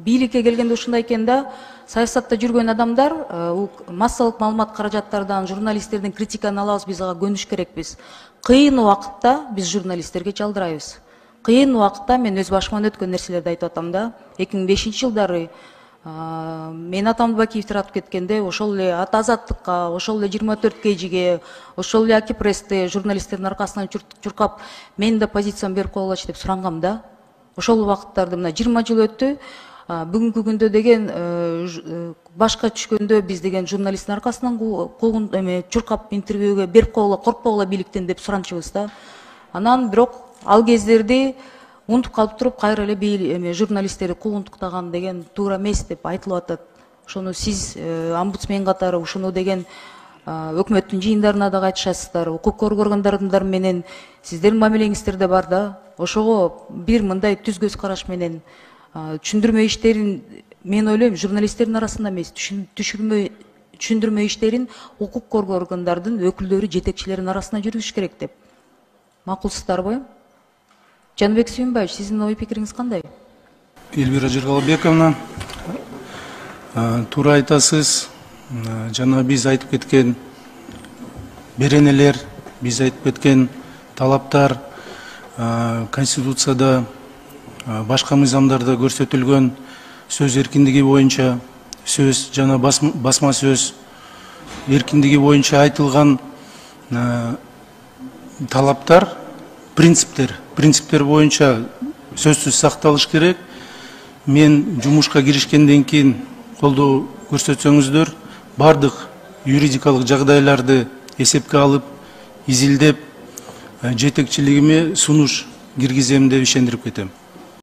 бийликке келгенде ушундай экен да, саясатта жүргөн адамдар массалык маалымат каражаттардан, журналисттердин критиканы алабыз, биз ага көнүш керекпиз. Кыйын убакытта биз журналисттерге жалдырайбыз. Кыйын убакытта мен өз башыман өткөн нерселерди айтып атам да. 2005-жылдары мен Атамбек Бакиев таратып кеткенде, ошол эле Ата Азаттыкка, ошол эле 24 KG'ге, ошол эле Аки Прессте журналисттердин аркасынан чуркап, мен да позициям берип койгулачы деп сурангам да. Ошол убакыттарда мына 20 жыл өттү. Бүгүнкү күндө деген башка түшкөндө биз деген журналисттин аркасынан чуркап интервьюге берип койгула, коркпогула бийликтен деп суранчыбыз да. Анан бирок ал кездерди унутуп калып туруп кайра эле журналисттерди куугунтуктаган деген туура эмес деп айтылып атат. Ошону сиз омбудсмен катары ушуну деген өкмөттүн жыйындарына да айтышасыздар, укук коргоо органдары менен сиздердин мамилеңиздер да бар да. Ошого бир мындай түз көз караш менен түшүндүрмө иштерин, мен ойлойм, журналисттердин арасында эмес, түшүндүрмө иштерин укук коргоо органдардын өкүлдөрү, жетекчилеринин арасында жүргүзүш керек деп. Макулсуздарбы? Жаныбек Сүйүнбаевич, сиздин ой пикириңиз кандай? Эльвира Жыргалбековна, туура айтасыз. Жана биз айтып кеткен беренелер, биз айтып кеткен талаптар Конституцияда, башка мыйзамдарда көрсөтүлгөн сөз эркиндиги боюнча, сөз жана басма сөз эркиндиги боюнча айтылган талаптар, принциптер боюнча сөзсүз сакталыш керек. Мен жумушка киришкенден кийин колдоо көрсөтсөңүздөр, бардык юридикалык жагдайларды эсепке алып, изилдеп, жетекчилигиме сунуш киргизем деп ишендирип кетем.